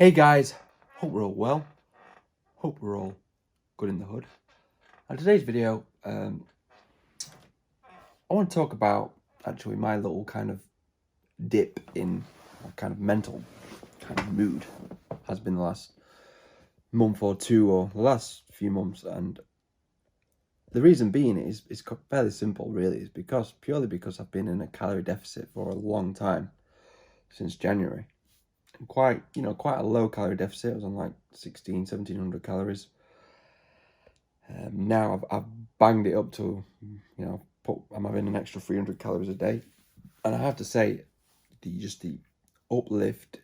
Hey guys, hope we're all well, hope we're all good in the hood. And today's video, I want to talk about actually my little kind of dip in my kind of mental kind of mood has been the last month or two or the last few months. And the reason being is fairly simple really, is purely because I've been in a calorie deficit for a long time, since January. And quite a low calorie deficit. I was on like 1700 calories. Now I've banged it up to, I'm having an extra 300 calories a day. And I have to say, the uplift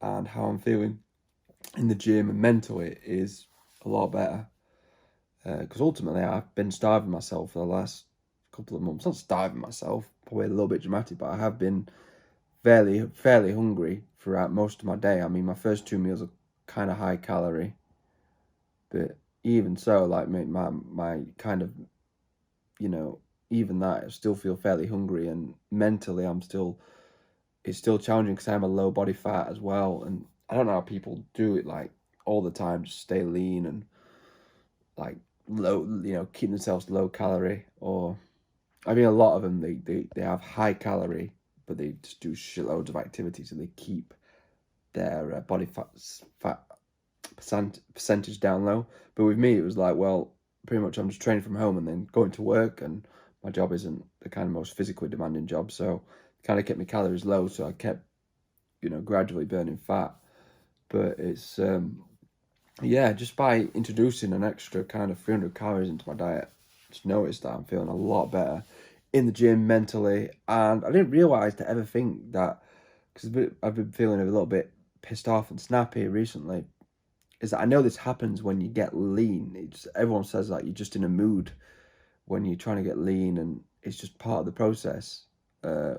and how I'm feeling in the gym and mentally is a lot better. Because ultimately I've been starving myself for the last couple of months. Not starving myself, probably a little bit dramatic, but I have been fairly hungry throughout most of my day. I mean, my first two meals are kind of high calorie, but even so, like my kind of, even that, I still feel fairly hungry, and mentally it's still challenging because I'm a low body fat as well, and I don't know how people do it like all the time, just stay lean and like low, keep themselves low calorie. Or I mean, a lot of them they have high calorie, but they just do shitloads of activity, so they keep their body fat percentage down low. But with me, it was like, well, pretty much I'm just training from home and then going to work, and my job isn't the kind of most physically demanding job, so it kind of kept my calories low, so I kept, gradually burning fat. But it's just by introducing an extra kind of 300 calories into my diet, I just noticed that I'm feeling a lot better in the gym mentally. And I didn't realize to ever think that, because I've been feeling a little bit pissed off and snappy recently, is that I know this happens when you get lean. Everyone says that you're just in a mood when you're trying to get lean, and it's just part of the process. You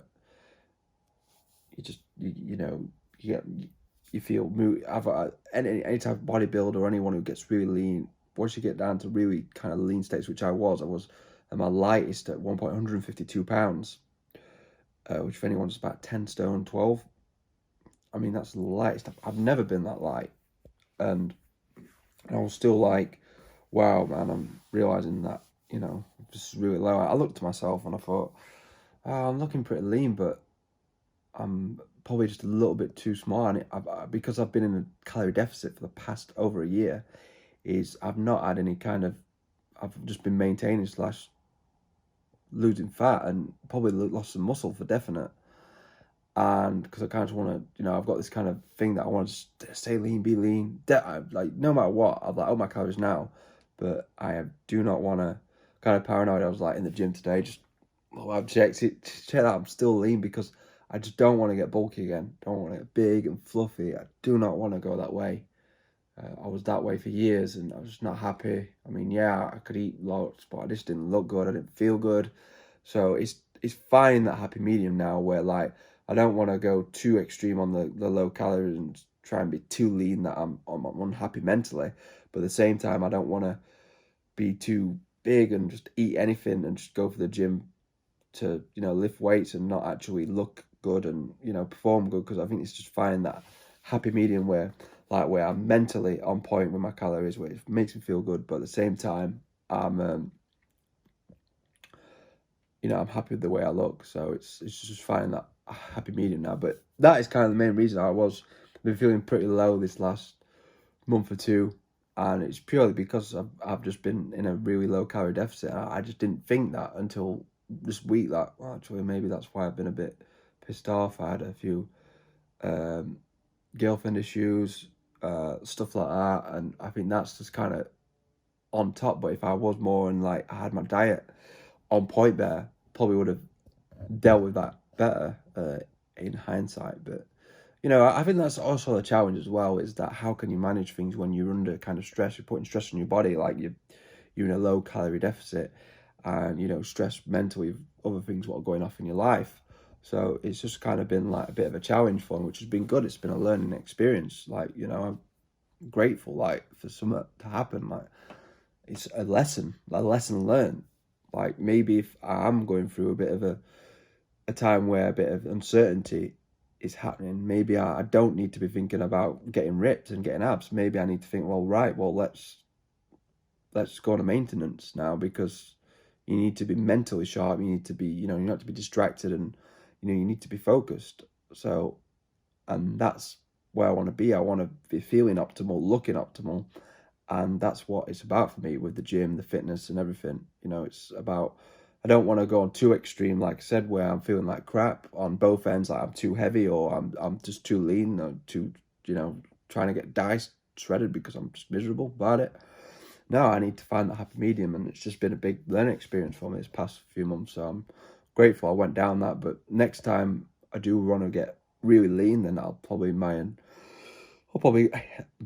just you feel mood. Any type of bodybuilder or anyone who gets really lean, once you get down to really kind of lean states, which I was at my lightest at one point 152 pounds, which for anyone's about 10 stone 12. I mean, that's the lightest. I've never been that light. And I was still like, wow, man, I'm realizing that, this is really low. I looked to myself and I thought, oh, I'm looking pretty lean, but I'm probably just a little bit too small. And because I've been in a calorie deficit for the past over a year, I've not had any kind of, I've just been maintaining / losing fat, and probably lost some muscle for definite. And because I kind of want to, I've got this kind of thing that I want to stay lean, be lean. Like, no matter what, I've like, my calories now, but I do not want to, kind of paranoid. I was like in the gym today, I've checked it, check that I'm still lean, because I just don't want to get bulky again. Don't want to get big and fluffy. I do not want to go that way. I was that way for years, and I was just not happy. I mean, yeah, I could eat lots, but I just didn't look good. I didn't feel good. So it's finding that happy medium now, where like I don't want to go too extreme on the low calories and try and be too lean that I'm unhappy mentally. But at the same time, I don't want to be too big and just eat anything and just go for the gym to, lift weights and not actually look good and, perform good. Because I think it's just finding that happy medium where I'm mentally on point with my calories, where it makes me feel good, but at the same time, I'm I'm happy with the way I look. So it's just finding that happy medium now. But that is kind of the main reason I've been feeling pretty low this last month or two, and it's purely because I've just been in a really low calorie deficit. I just didn't think that until this week, that, well, actually maybe that's why I've been a bit pissed off. I had a few girlfriend issues, stuff like that, and I think that's just kind of on top. But if I was more and like I had my diet on point there, probably would have dealt with that better in hindsight. But I think that's also a challenge as well, is that how can you manage things when you're under kind of stress? You're putting stress on your body, like you're in a low calorie deficit, and stress mentally with other things what are going off in your life. So it's just kind of been like a bit of a challenge for me, which has been good. It's been a learning experience. Like, I'm grateful like for something to happen. Like, it's a lesson learned. Like, maybe if I'm going through a bit of a time where a bit of uncertainty, is happening. Maybe I don't need to be thinking about getting ripped and getting abs. Maybe I need to think, well, right, well, let's go on a maintenance now, because you need to be mentally sharp. You need to be, you not to be distracted, and, you need to be focused. So, and that's where I want to be. I want to be feeling optimal, looking optimal. And that's what it's about for me with the gym, the fitness and everything. It's about, I don't want to go on too extreme, like I said, where I'm feeling like crap on both ends, like I'm too heavy or I'm just too lean or too, trying to get diced, shredded because I'm just miserable about it. No, I need to find that happy medium, and it's just been a big learning experience for me this past few months. So I'm grateful I went down that. But next time I do want to get really lean, then I'll probably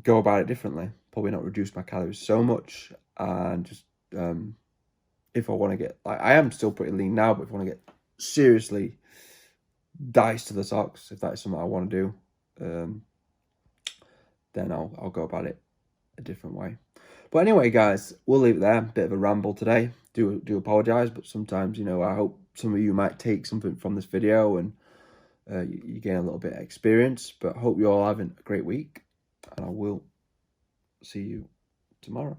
go about it differently. Probably not reduce my calories so much, and just if I want to get, like, I am still pretty lean now, but if I want to get seriously diced to the socks, if that is something I want to do, then I'll go about it a different way. But anyway, guys, we'll leave it there. Bit of a ramble today. Do apologize, but sometimes, I hope some of you might take something from this video, and you gain a little bit of experience. But hope you're all having a great week, and I will see you tomorrow.